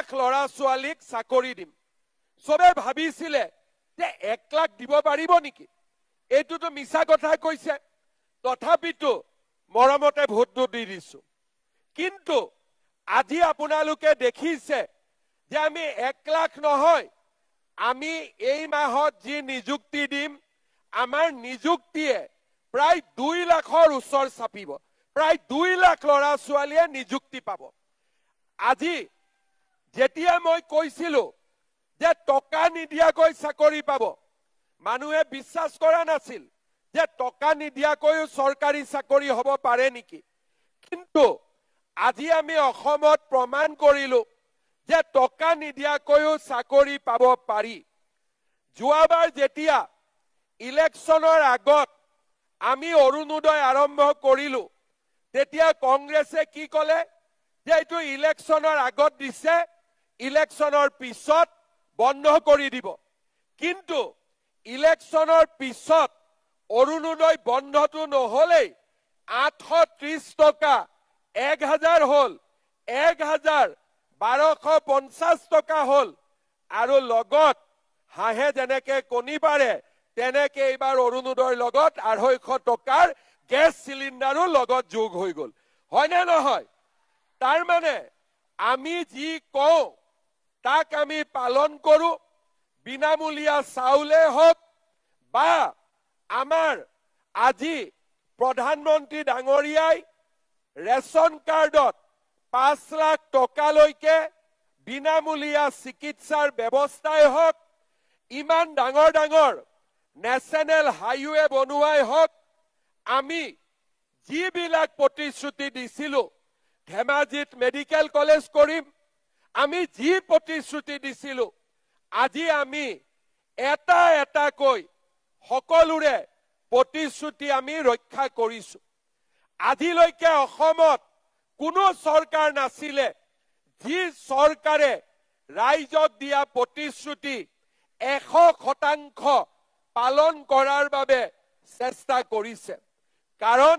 লাখ লৰা ছোৱালীক চাকৰি দিম সবে ভাবিছিলে যে 1 লাখ দিব পাৰিব নেকি এইটোতো মিছা কথা কৈছে তথাপিতো মৰমতে ভোটটো দি দিছো কিন্তু আজি আপোনালোকে দেখিছে যে আমি 1 লাখ নহয় আমি এই মাহত যি নিযুক্তি দিম আমাৰ নিযুক্তিয়ে প্ৰায় 2 লাখৰ ওচৰ চাপিব প্ৰায় 2 লাখ লৰা ছোৱালীয়ে নিযুক্তি পাব আজি যেতিয়া মই কৈছিলো যে টকা নিদিয়াকৈ চাকৰি পাব মানুহে বিশ্বাস কৰা নাছিল যে টকা নিদিয়াকৈ চৰকাৰী চাকৰি হ'ব পাৰে নেকি কিন্তু আজি আমি অসমত প্ৰমাণ কৰিলো যে টকা নিদিয়াকৈ চাকৰি পাব পাৰি যোৱাবাৰ যেতিয়া ইলেকশ্যনৰ আগত আমি অৰুণোদয় আৰম্ভ কৰিলো তেতিয়া কংগ্ৰেছে কি ক'লে যে এইটো ইলেকশ্যনৰ আগত দিছে ইলেকশ্যনৰ পিছত বন্ধ কৰি দিব কিন্তু ইলেকশ্যনৰ পিছত অৰুণোদয় বন্ধটো নহলেই 830 টকা 1000 হল 1250 টকা হল আৰু লগত হাঁহে যেনেকে কণী পাৰে তেনেকে এইবাৰ অৰুণোদয়ৰ লগত 250 টকাৰ গেছ চিলিণ্ডাৰো লগত যোগ হৈ গল হয় না নহয় তাৰ মানে আমি যি কওঁ তাক আমি পালন কৰো বিনামূলীয়া চাউলে হওক বা আমাৰ আজি প্ৰধানমন্ত্ৰী ডাঙৰীয়াই ৰেশন কাৰ্ডত 5 লাখ টকালৈকে বিনামূলীয়া চিকিৎসাৰ ব্যৱস্থাই হওক ইমান ডাঙৰ ডাঙৰ নেশ্যনেল হাইৱে বনোৱাই হওক আমি যিবিলাক প্ৰতিশ্ৰুতি দিছিলো ধেমাজিত মেডিকেল কলেজ কৰিম আমি যি প্ৰতিশ্ৰুতি দিছিলো আজি আমি এটা এটাকৈ সকলোৰে প্ৰতিশ্ৰুতি আমি ৰক্ষা কৰিছো আজিলৈকে অসমত কোনো চৰকাৰ নাছিলে যি চৰকাৰে ৰাইজক দিয়া প্ৰতিশ্ৰুতি 100% পালন কৰাৰ বাবে চেষ্টা কৰিছে কাৰণ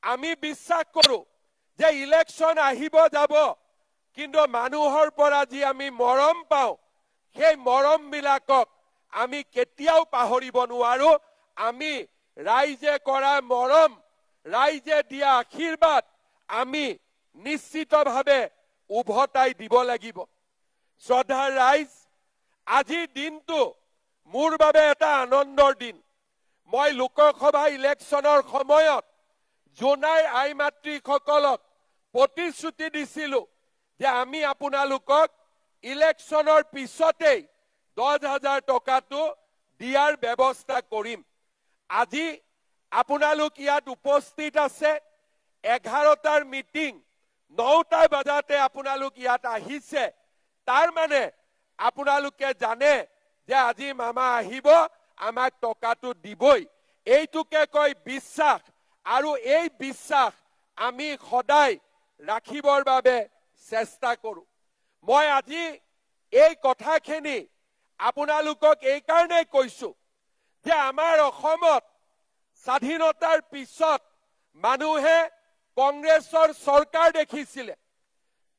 আমি বিশ্বাস কৰো যে ইলেকশ্যন আহিব যাব কিন্তু মানুহৰ পৰা যি আমি মৰম পাওঁ সেই মৰম বিলাকক আমি কেতিয়াও পাহৰিব নোৱাৰো আমি ৰাইজে কৰা মৰম ৰাইজে দিয়া আশীৰ্বাদ আমি নিশ্চিতভাৱে উভতাই দিব লাগিব শ্ৰদ্ধাৰ ৰাইজ আজি দিনটো মোৰ বাবে এটা আনন্দৰ দিন মই লোকসভা ইলেকশ্যনৰ সময়ত জোনাই আই মাতৃসকলক প্ৰতিশ্ৰুতি দিছিলো যে আমি আপোনালোকক ইলেকশ্যনৰ পিছতেই 10,000 টকাটো দিয়াৰ ব্যৱস্থা কৰিম আজি আপোনালোক ইয়াত উপস্থিত আছে 11টাৰ মিটিং 9টা বজাতে আপোনালোক ইয়াত আহিছে তাৰ মানে আপোনালোকে জানে যে আজি মামা আহিব আমাক টকাটো দিবই এইটোকে কয় বিশ্বাস আৰু এই বিশ্বাস আমি সদায় ৰাখিবৰ বাবে চেষ্টা কৰো মই আজি এই কথাখিনি আপোনালোকক এই কাৰণে কৈছো যে আমাৰ অসমত স্বাধীনতাৰ পিছত মানুহে কংগ্ৰেছৰ চৰকাৰ দেখিছিলে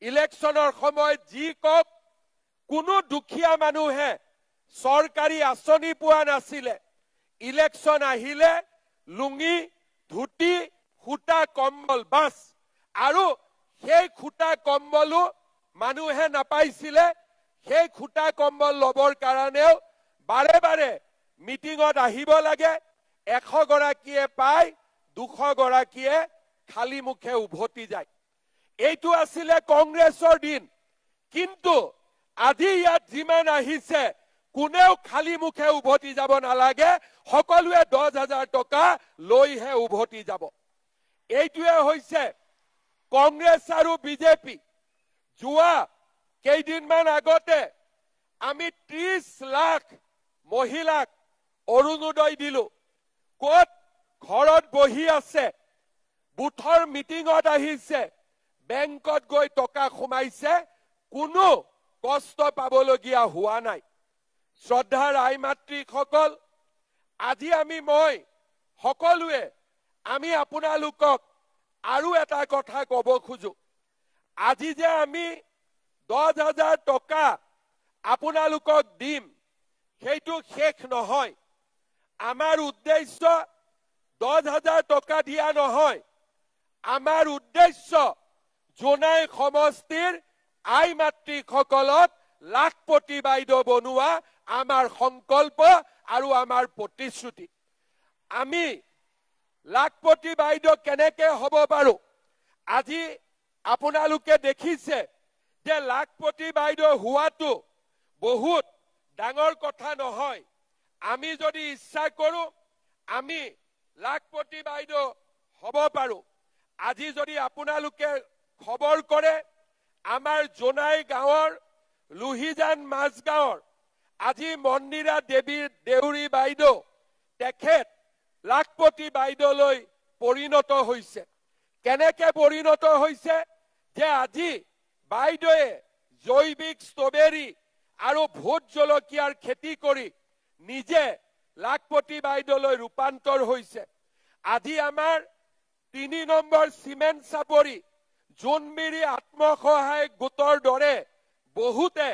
ইলেকশ্যনৰ সময়ত যি কক কোনো দুখীয়া মানুহে চৰকাৰী আঁচনি পোৱা নাছিলে ইলেকশ্যন আহিলে লুঙি ধুতি খুটা কম্বল বাস আৰু সেই খুটা কম্বলো মানুহে নাপাইছিলে সেই খুটা কম্বল লবৰ কাৰণেও বাৰে বাৰে মিটিঙত আহিব লাগে 100 গৰাকীয়ে পায় 200 গৰাকীয়ে খালি মুখে উভতি যায় এইটো আছিলে কংগ্ৰেছৰ দিন কিন্তু আজি ইয়াত যিমান আহিছে কোনেও খালি মুখে উভতি যাব নালাগে সকলোৱে 10,000 টকা লৈহে উভতি যাব এইটোৱে হৈছে কংগ্ৰেছ আৰু বিজেপি যোৱা কেইদিনমান আগতে আমি 30 লাখ মহিলাক অৰুণোদয় দিলো ক'ত ঘৰত বহি আছে বুথৰ মিটিঙত আহিছে বেংকত গৈ টকা সোমাইছে কোনো কষ্ট পাবলগীয়া হোৱা নাই শ্ৰদ্ধাৰ আই মাতৃসকল আজি মই সকলোৱে আমি আপোনালোকক আৰু এটা কথা ক'ব খোজো আজি যে আমি 10,000 টকা আপোনালোকক দিম সেইটো শেষ নহয় আমাৰ উদ্দেশ্য 10,000 টকা দিয়া নহয় আমাৰ উদ্দেশ্য জোনাই সমষ্টিৰ আই মাতৃসকলক লাখপতি বাইদেউ বনোৱা আমাৰ সংকল্প আৰু আমাৰ প্ৰতিশ্ৰুতি আমি লাখপতি বাইদেউ কেনেকে হ'ব পাৰো আজি আপোনালোকে দেখিছে যে লাখপতি বাইদেউ হোৱাটো বহুত ডাঙৰ কথা নহয় আমি যদি ইচ্ছা কৰো আমি লাখপতি বাইদেউ হ'ব পাৰো আজি যদি আপোনালোকে খবৰ কৰে আমাৰ জোনাই গাঁৱৰ লুহিজান মাছগাঁৱৰ আজি মন্দিৰা দেৱী দেউৰী বাইদেউ তেখেত লাখপতি বাইদেউলৈ পৰিণত হৈছে কেনেকে পৰিণত হৈছে যে আজি বাইদেৱে জৈৱিক ষ্ট্ৰবেৰী আৰু ভোট জলকীয়াৰ খেতি কৰি নিজে লাখপতি বাইদেউলৈ ৰূপান্তৰ হৈছে আজি আমাৰ 3 নম্বৰ সিমেন্ট চাপৰি জোনবিৰি আত্মসহায়ক গোটৰ দৰে বহুতে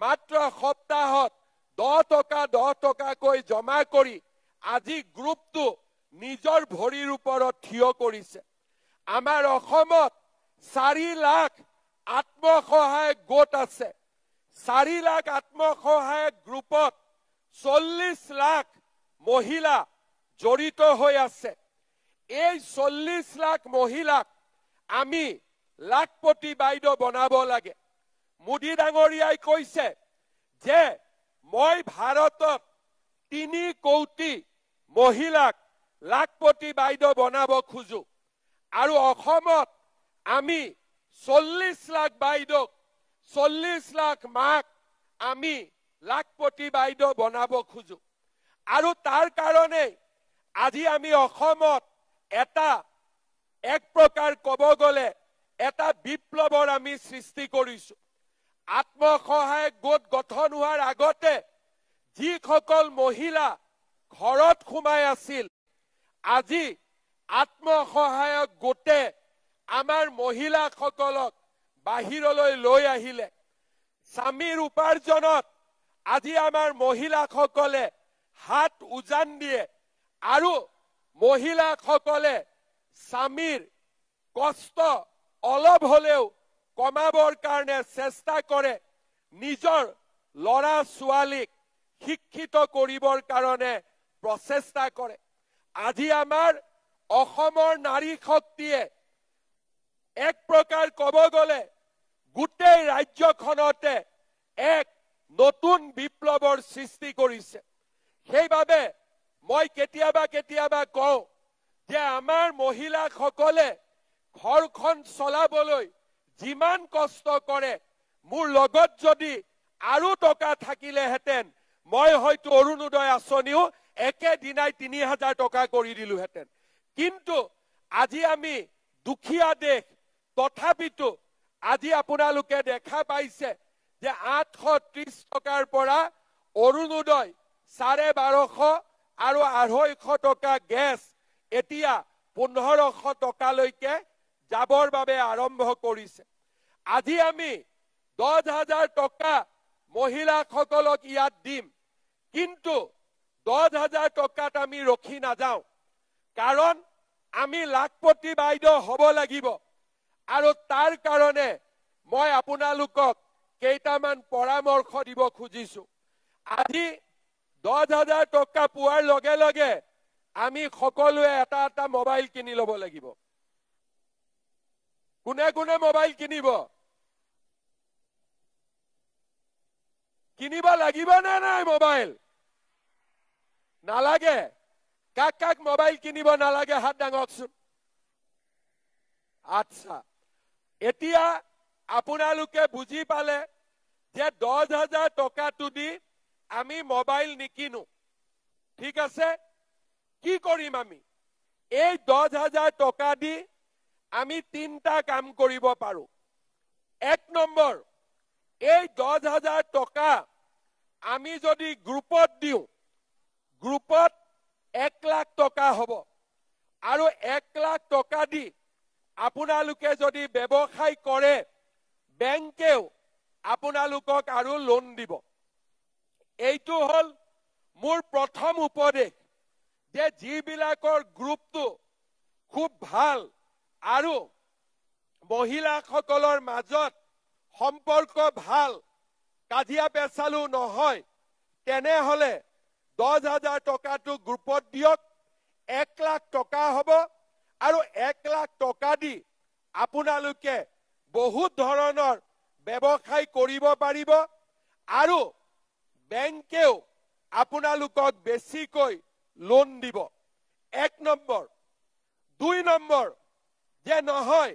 মাত্ৰ সপ্তাহত 10 টকাকৈ জমা কৰি আজি গ্ৰুপটো নিজৰ ভৰিৰ ওপৰত থিয় কৰিছে আমাৰ অসমত 4 লাখ আত্মসহায়ক গোট আছে 4 লাখ আত্মসহায়ক গ্ৰুপত 40 লাখ মহিলা জড়িত হৈ আছে এই 40 লাখ মহিলাক আমি লাখপতি বাইদেউ বনাব লাগে মোদী ডাঙৰীয়াই কৈছে যে মই ভাৰতত 3 কোটি মহিলাক লাখপতি বাইদেউ বনাব খুজো আৰু অসমত আমি 40 লাখ বাইদেউক 40 লাখ মাক আমি লাখপতি বাইদেউ বনাব খুজো আৰু তাৰ কাৰণে আজি আমি অসমত এটা এক প্ৰকাৰ কব গলে এটা বিপ্লৱৰ আমি সৃষ্টি কৰিছো আত্মসহায়ক গোট গঠন হোৱাৰ আগতে যিসকল মহিলা ঘৰত সোমাই আছিল আজি আত্মসহায়ক গোটে আমাৰ মহিলাসকলক বাহিৰলৈ লৈ আহিলে স্বামীৰ উপাৰ্জনত আজি আমাৰ মহিলাসকলে হাত উজান দিয়ে আৰু মহিলাসকলে স্বামীৰ কষ্ট অলপ হলেও কমাবৰ কাৰণে চেষ্টা কৰে নিজৰ লৰা ছোৱালীক শিক্ষিত কৰিবৰ কাৰণে প্ৰচেষ্টা কৰে আজি আমাৰ অসমৰ নাৰী শক্তিয়ে এক প্ৰকাৰ কব গলে গোটেই ৰাজ্যখনতে এক নতুন বিপ্লৱৰ সৃষ্টি কৰিছে সেইবাবে মই কেতিয়াবা কওঁ যে আমাৰ মহিলাসকলে ঘৰখন চলাবলৈ যিমান কষ্ট কৰে মোৰ লগত যদি আৰু টকা থাকিলেহেঁতেন মই হয়তো অৰুণোদয় আঁচনিও একেদিনাই 3,000 টকা কৰি দিলোহেঁতেন কিন্তু আজি আমি দুখীয়া দেশ তথাপিতো আজি আপোনালোকে দেখা পাইছে যে 830 টকাৰ পৰা অৰুণোদয় 1250 আৰু 250 টকা গেছ এতিয়া 1500 টকালৈকে যাবৰ বাবে আৰম্ভ কৰিছে আজি আমি 10,000 টকা মহিলাসকলক ইয়াত দিম কিন্তু 10,000 টকাত আমি ৰখি নাযাওঁ কাৰণ আমি লাখপতি বাইদেউ হ'ব লাগিব আৰু তাৰ কাৰণে মই আপোনালোকক কেইটামান পৰামৰ্শ দিব খুজিছো আজি 10,000 টকা পোৱাৰ লগে লগে আমি সকলোৱে এটা মোবাইল কিনি ল'ব লাগিব কোনে কোনে মোবাইল কিনিব কিনিব লাগিব নে নাই মোবাইল নালাগে কাক মোবাইল কিনিব নালাগে হাত দাঙকচোন আচ্ছা এতিয়া আপোনালোকে বুজি পালে যে 10,000 টকাটো দি আমি মোবাইল নিকিনো ঠিক আছে কি কৰিম আমি এই 10,000 টকা দি আমি 3টা কাম কৰিব পাৰো এক নম্বৰ এই 10,000 টকা আমি যদি গ্ৰুপত দিও গ্ৰুপত 1 লাখ টকা হ'ব আৰু 1 লাখ টকা দি আপোনালোকে যদি ব্যৱসায় কৰে বেংকেও আপোনালোকক আৰু লোন দিব। এইটো হল মোৰ প্ৰথম উপদেশ যে যিবিলাকৰ গ্ৰুপটো খুব ভাল আৰু মহিলাসকলৰ মাজত সম্পৰ্ক ভাল, কাজিয়া পেচালো নহয়, তেনেহলে 10,000 টকাটো গ্ৰুপত দিয়ক, 1 লাখ টকা হ'ব আৰু 1 লাখ টকা দি আপোনালোকে বহুত ধৰণৰ ব্যৱসায় কৰিব পাৰিব আৰু বেংকেও আপোনালোকক বেছিকৈ লোন দিব। 1 নম্বৰ। 2 নম্বৰ, যে নহয়